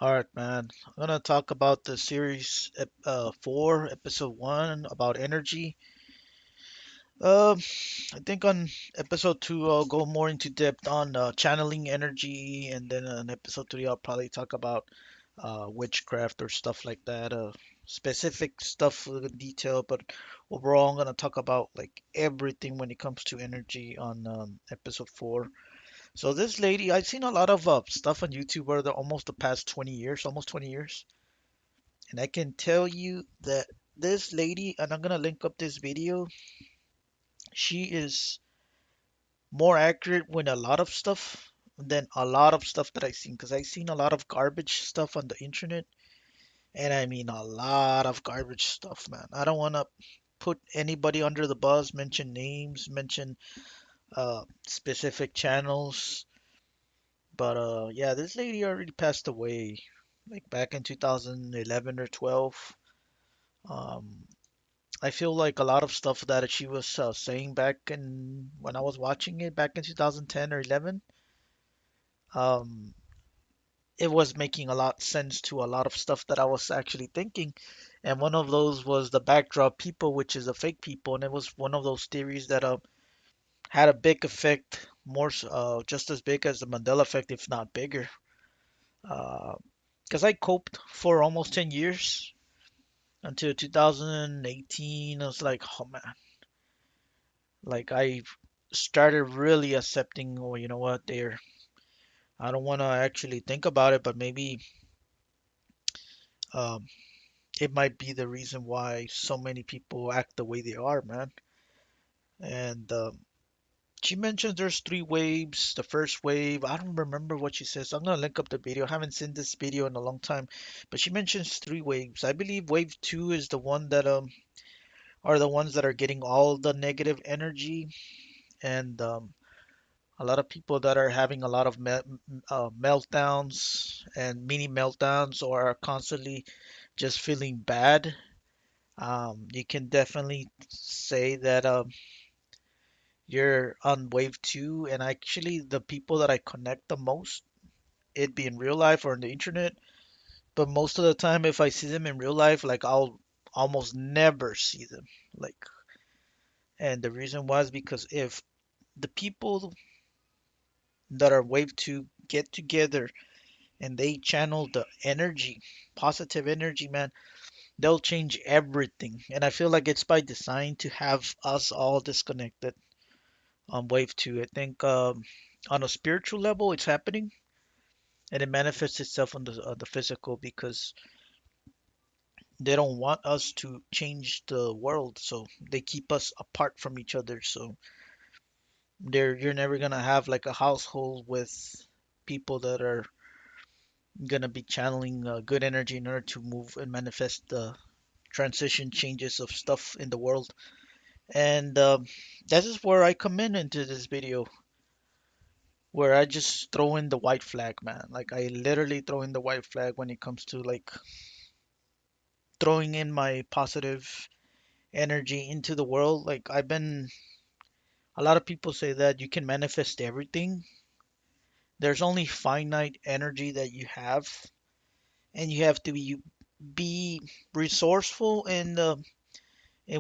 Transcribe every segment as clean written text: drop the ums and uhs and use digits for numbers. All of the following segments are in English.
All right, man. I'm gonna talk about the series 4, episode 1 about energy. Um, I think on episode 2 I'll go more into depth on channeling energy, and then on episode 3 I'll probably talk about witchcraft or stuff like that. Specific stuff with detail, but overall I'm gonna talk about like everything when it comes to energy on episode 4. So this lady, I've seen a lot of stuff on YouTube where the almost the past 20 years, almost 20 years. And I can tell you that this lady, and I'm gonna link up this video, she is more accurate with a lot of stuff than a lot of stuff that I've seen. Because I've seen a lot of garbage stuff on the internet, and I mean a lot of garbage stuff, man. I don't want to put anybody under the bus, mention names, mention specific channels, but yeah, this lady already passed away, like back in 2011 or 12. Um, I feel like a lot of stuff that she was saying back in when I was watching it back in 2010 or 11, um, it was making a lot sense to a lot of stuff that I was actually thinking. And one of those was the backdrop people, which is a fake people, and it was one of those theories that had a big effect, just as big as the Mandela effect, if not bigger. Uh, because I coped for almost 10 years until 2018. I was like, oh man, like I started really accepting, well, you know what, I don't want to actually think about it, but maybe um, it might be the reason why so many people act the way they are, man. And she mentions there's three waves. The first wave, I don't remember what she says. I'm gonna link up the video. I haven't seen this video in a long time, but she mentions three waves. I believe wave two is the one that are the ones that are getting all the negative energy, and a lot of people that are having a lot of meltdowns and mini meltdowns or are constantly just feeling bad. You can definitely say that you're on wave two, and actually the people that I connect the most, it be in real life or on the internet, but most of the time if I see them in real life, like I'll almost never see them. Like, and the reason was because if the people that are wave two get together and they channel the energy, positive energy, man, they'll change everything. And I feel like it's by design to have us all disconnected on wave two. I think on a spiritual level, it's happening, and it manifests itself on the physical because they don't want us to change the world, so they keep us apart from each other. So you're never gonna have like a household with people that are gonna be channeling good energy in order to move and manifest the transition changes of stuff in the world. And this is where I come in into this video, where I just throw in the white flag, man. Like I literally throw in the white flag when it comes to like throwing in my positive energy into the world. Like a lot of people say that you can manifest everything. There's only finite energy that you have, and you have to be resourceful in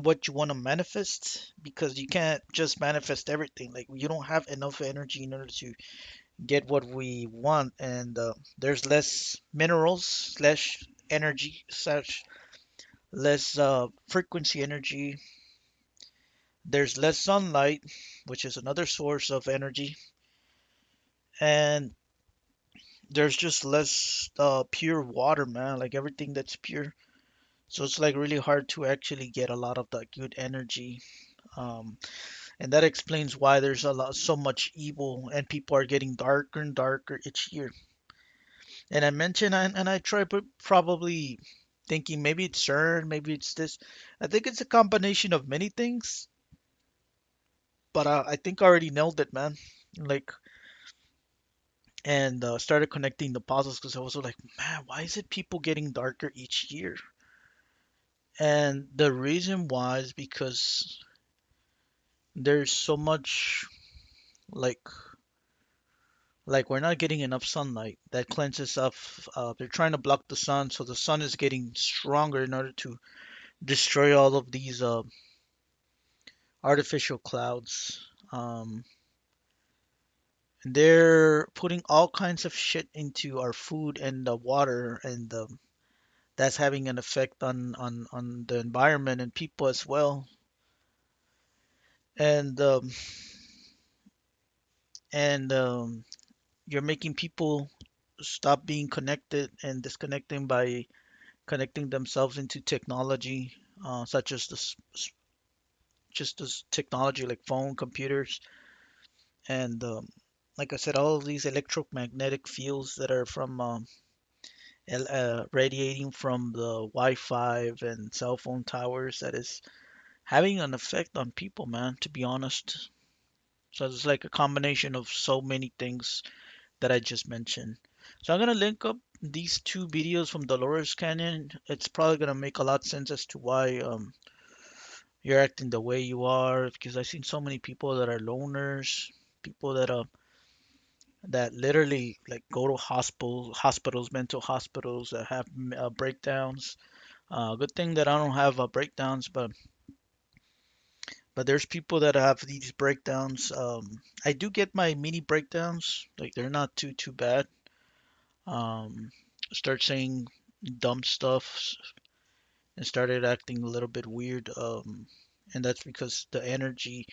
what you want to manifest because you can't just manifest everything. Like you don't have enough energy in order to get what we want, and there's less minerals slash energy slash less frequency energy. There's less sunlight, which is another source of energy, and there's just less pure water, man. Like everything that's pure. So it's like really hard to actually get a lot of that good energy. Um, and that explains why there's so much evil, and people are getting darker and darker each year. And I mentioned, and I try probably thinking maybe it's CERN, maybe it's this. I think it's a combination of many things, but I think I already nailed it, man. Like, and started connecting the puzzles because I was like, man, why is it people getting darker each year? And the reason was because there's so much like Like we're not getting enough sunlight. That cleanses up. They're trying to block the sun, so the sun is getting stronger in order to destroy all of these artificial clouds. And they're putting all kinds of shit into our food and the water, and that's having an effect on the environment and people as well. And and you're making people stop being connected and disconnecting by connecting themselves into technology, such as just this technology like phone, computers, and like I said, all of these electromagnetic fields that are from radiating from the Wi-Fi and cell phone towers that is having an effect on people, man, to be honest. So it's like a combination of so many things that I just mentioned. So I'm gonna link up these two videos from Dolores Canyon. It's probably gonna make a lot of sense as to why you're acting the way you are, because I've seen so many people that are loners, people that literally like go to hospitals, mental hospitals that have breakdowns. Good thing that I don't have breakdowns, but there's people that have these breakdowns. I do get my mini breakdowns, like they're not too bad. Um, start saying dumb stuff and started acting a little bit weird. And that's because the energy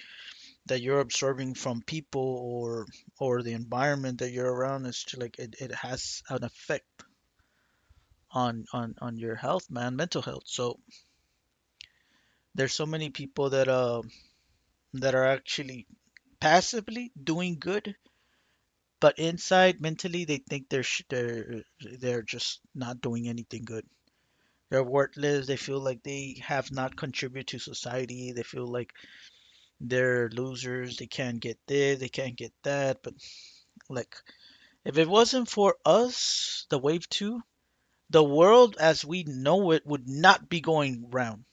that you're absorbing from people or the environment that you're around is like it has an effect on your health, man, mental health. So there's so many people that are actually passively doing good, but inside mentally they think they're just not doing anything good. They're worthless. They feel like they have not contributed to society. They feel like they're losers. They can't get this, they can't get that. But like, if it wasn't for us, the wave two, the world as we know it would not be going round.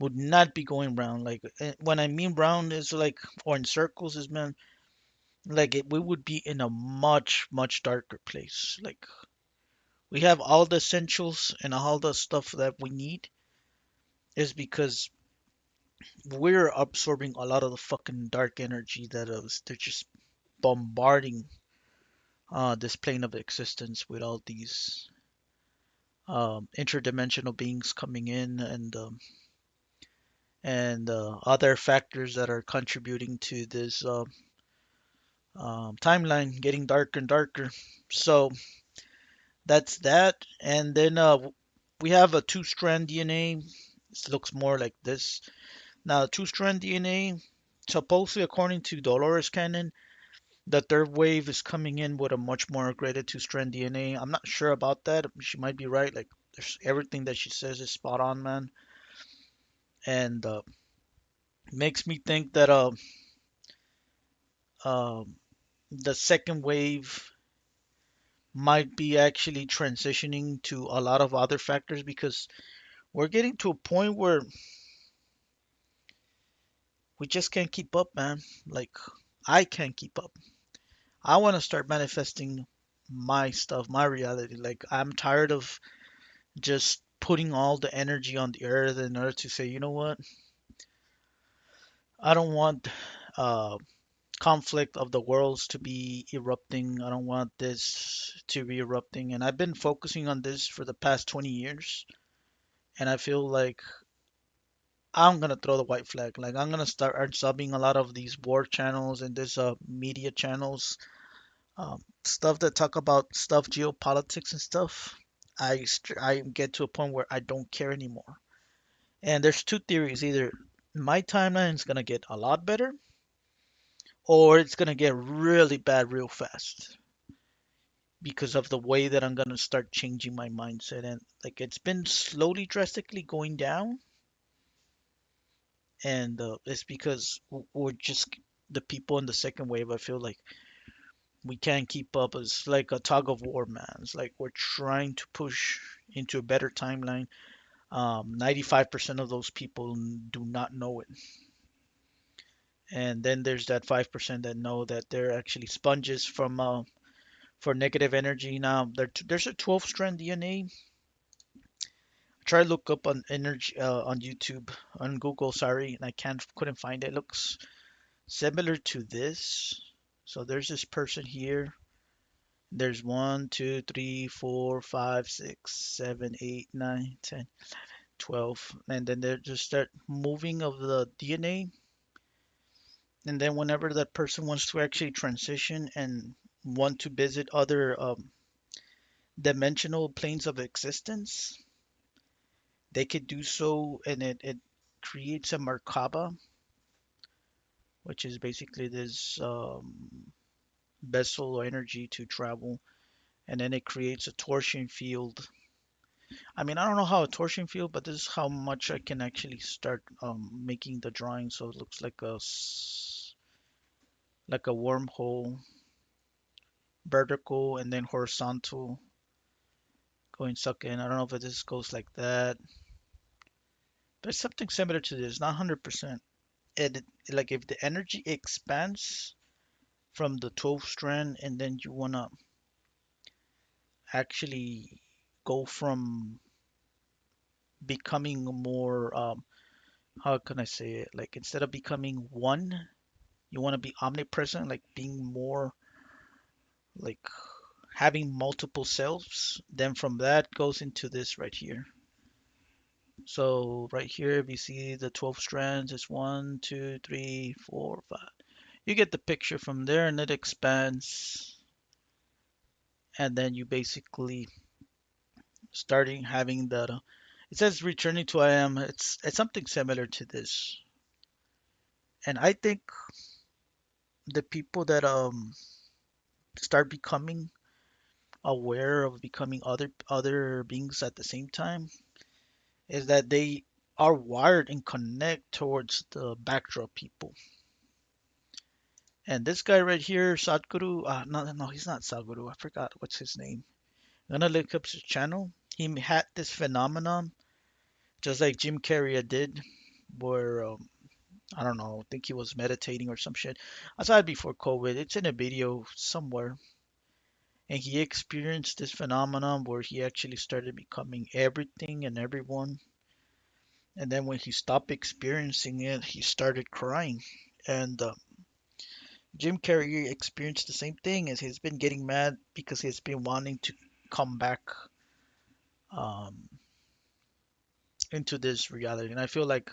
Would not be going round. Like when I mean round is like or in circles is man like we would be in a much darker place. Like we have all the essentials and all the stuff that we need is because we're absorbing a lot of the fucking dark energy that is they're just bombarding this plane of existence with all these interdimensional beings coming in and other factors that are contributing to this timeline getting darker and darker. So that's that. And then we have a two-strand DNA. This looks more like this. Now, two-strand DNA, supposedly according to Dolores Cannon, the third wave is coming in with a much more upgraded two-strand DNA. I'm not sure about that. She might be right. Like, there's everything that she says is spot on, man. And makes me think that uh, the second wave might be actually transitioning to a lot of other factors because we're getting to a point where we just can't keep up, man. Like, I can't keep up. I want to start manifesting my stuff, my reality. Like, I'm tired of just putting all the energy on the earth in order to say, you know what? I don't want uh, conflict of the worlds to be erupting. I don't want this to be erupting. And I've been focusing on this for the past 20 years. And I feel like I'm gonna throw the white flag. Like I'm gonna start unsubbing a lot of these war channels and this media channels, stuff that talk about stuff geopolitics and stuff. I get to a point where I don't care anymore. And there's two theories: either my timeline is gonna get a lot better, or it's gonna get really bad real fast because of the way that I'm gonna start changing my mindset. And like it's been slowly, drastically going down, and it's because we're just the people in the second wave. I feel like we can't keep up. It's like a tug of war, man. It's like we're trying to push into a better timeline. 95% of those people do not know it, And then there's that 5% that know that they're actually sponges from for negative energy. Now there's a 12 strand DNA. Try to look up on energy on YouTube, on Google, sorry, and I couldn't find it. It looks similar to this. So there's this person here. There's one, 2, 3, 4, 5, 6, 7, 8, 9, 10, 12, and then they just start moving of the DNA. And then whenever that person wants to actually transition and want to visit other dimensional planes of existence, they could do so, and it creates a Merkaba, which is basically this vessel or energy to travel, and then it creates a torsion field. I mean, I don't know how a torsion field, but this is how much I can actually start making the drawing. So it looks like like a wormhole, vertical and then horizontal, going suck in. I don't know if this goes like that, but it's something similar to this, not 100%. Like if the energy expands from the 12th strand, and then you wanna actually go from becoming more how can I say it? Like instead of becoming one, you want to be omnipresent, like being more like having multiple selves. Then from that goes into this right here. So right here, if you see the 12 strands, it's one, two, three, four, five. You get the picture from there, and it expands, and then you basically starting having that. It says returning to I am. It's something similar to this, and I think the people that start becoming aware of becoming other beings at the same time is that they are wired and connect towards the backdrop people. And this guy right here, Sadhguru, no, he's not Sadhguru. I forgot what's his name. I'm gonna look up his channel. He had this phenomenon, just like Jim Carrey did, where I don't know, I think he was meditating or some shit. I saw it before COVID. It's in a video somewhere, and he experienced this phenomenon where he actually started becoming everything and everyone. And then when he stopped experiencing it, he started crying. And Jim Carrey experienced the same thing as he's been getting mad because he's been wanting to come back um, into this reality. And I feel like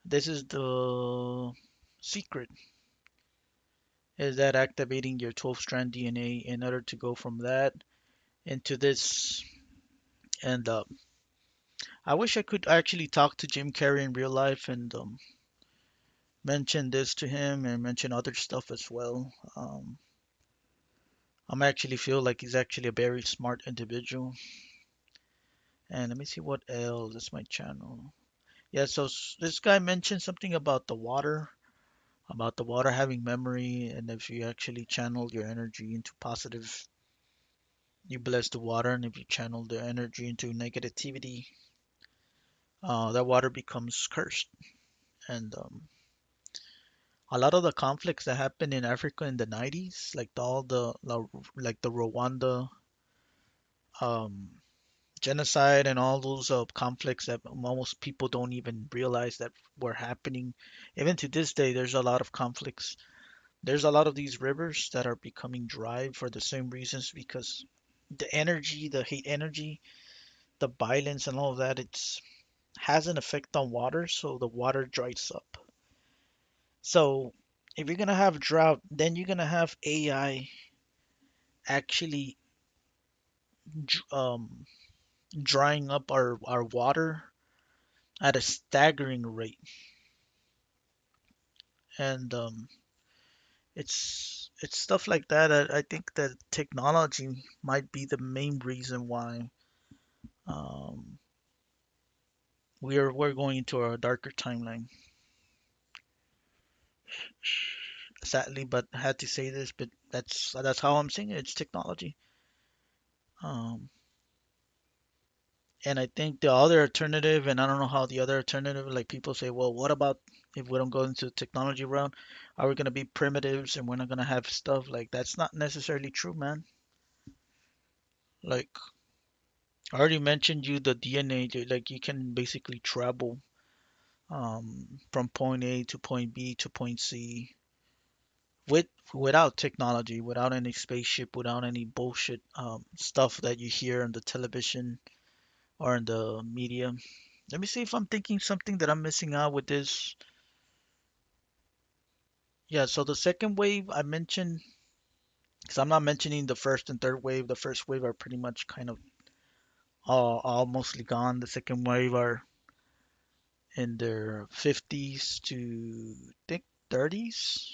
this is the secret is that activating your 12 strand DNA in order to go from that into this. And I wish I could actually talk to Jim Carrey in real life and mention this to him and mention other stuff as well. I'm actually feel like he's actually a very smart individual. And let me see what else. That's my channel. Yeah, so this guy mentioned something about the water having memory, and if you actually channel your energy into positive, you bless the water, and if you channel the energy into negativity, that water becomes cursed. And a lot of the conflicts that happened in Africa in the 90s, like like the Rwanda um, genocide and all those conflicts that almost people don't even realize that were happening. Even to this day, there's a lot of conflicts. There's a lot of these rivers that are becoming dry for the same reasons because the energy, the hate energy, the violence and all of that, it's has an effect on water, so the water dries up. So if you're gonna have drought, then you're gonna have AI actually um, drying up our water at a staggering rate. And it's stuff like that. I think that technology might be the main reason why um, we're going into a darker timeline. Sadly, but I had to say this, but that's how I'm seeing it. It's technology. Um, and I think the other alternative, and I don't know how the other alternative, like people say, well, what about? if we don't go into the technology route? Are we gonna be primitives and we're not gonna have stuff like that's not necessarily true, man. Like I already mentioned you the DNA, like you can basically travel from point A to point B to point C with without technology, without any spaceship, without any bullshit stuff that you hear on the television or in the media. Let me see if I'm thinking something that I'm missing out with this. Yeah, so the second wave I mentioned, because I'm not mentioning the first and third wave. The first wave are pretty much kind of all mostly gone. The second wave are in their 50s to I think 30s.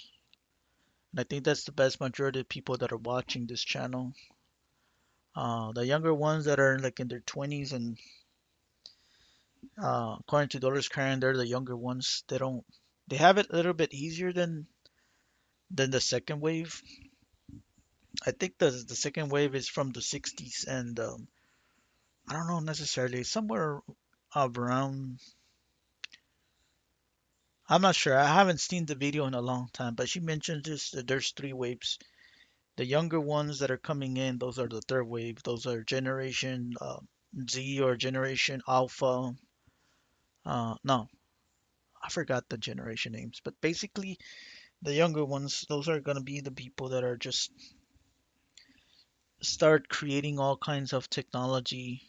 And I think that's the vast majority of people that are watching this channel. The younger ones that are like in their 20s and according to Dollars Karen, they're the younger ones. They have it a little bit easier than the second wave. I think the second wave is from the 60s and I don't know necessarily somewhere around. I'm not sure. I haven't seen the video in a long time, but she mentioned this that there's three waves. The younger ones that are coming in, those are the third wave. Those are Generation Z or Generation Alpha. No, I forgot the generation names, but basically the younger ones, those are gonna be the people that are just start creating all kinds of technology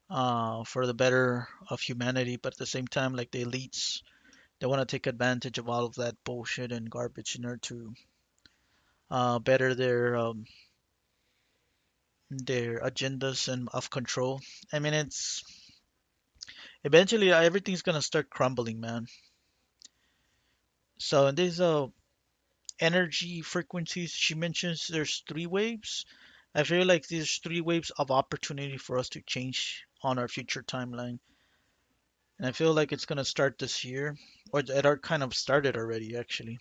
for the better of humanity, but at the same time, like the elites, they want to take advantage of all of that bullshit and garbage in order to better their agendas and of control. I mean, it's eventually everything's gonna start crumbling, man. So in these energy frequencies, she mentions there's three waves. I feel like there's three waves of opportunity for us to change on our future timeline. And I feel like it's gonna start this year, or it are kind of started already actually,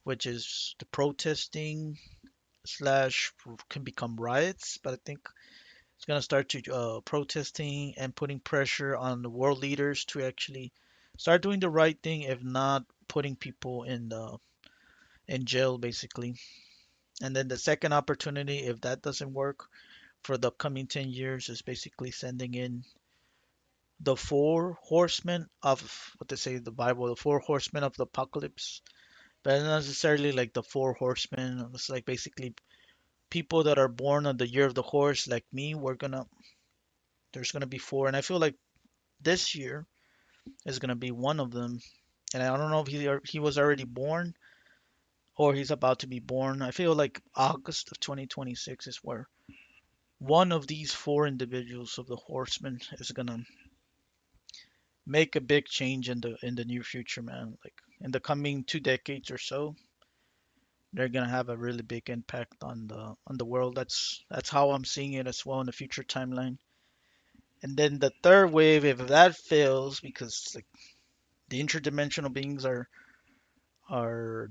which is the protesting slash can become riots, but I think it's gonna start to protesting and putting pressure on the world leaders to actually start doing the right thing, if not putting people in jail basically. And then the second opportunity, if that doesn't work for the upcoming 10 years, is basically sending in the four horsemen of what they say in the Bible, the four horsemen of the apocalypse. But not necessarily like the four horsemen. It's like basically people that are born on the year of the horse, like me. There's gonna be four, and I feel like this year is gonna be one of them. And I don't know if he was already born or he's about to be born. I feel like August of 2026 is where one of these four individuals of the horsemen is gonna make a big change in the near future, man. Like in the coming 2 decades or so, they're gonna have a really big impact on the world. That's how I'm seeing it as well in the future timeline. And then the third wave, if that fails, because like the interdimensional beings are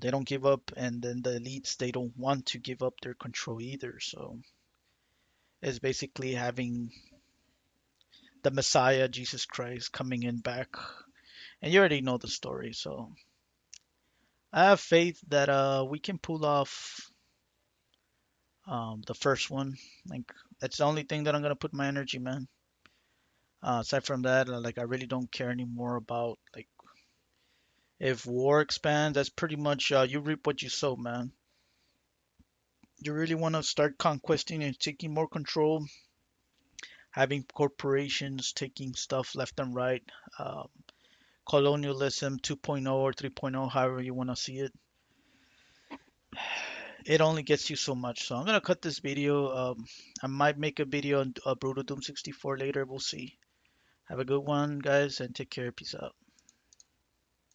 they don't give up, and then the elites they don't want to give up their control either. So it's basically having the Messiah, Jesus Christ, coming in back, and you already know the story. So I have faith that we can pull off the first one. Like that's the only thing that I'm gonna put my energy, man. Aside from that, like I really don't care anymore about like if war expands. That's pretty much you reap what you sow, man. You really want to start conquesting and taking more control, having corporations taking stuff left and right, uh, colonialism 2.0 or 3.0, however you want to see it. It only gets you so much. So I'm gonna cut this video. I might make a video on Brutal Doom 64 later. We'll see. Have a good one, guys, and take care. Peace out.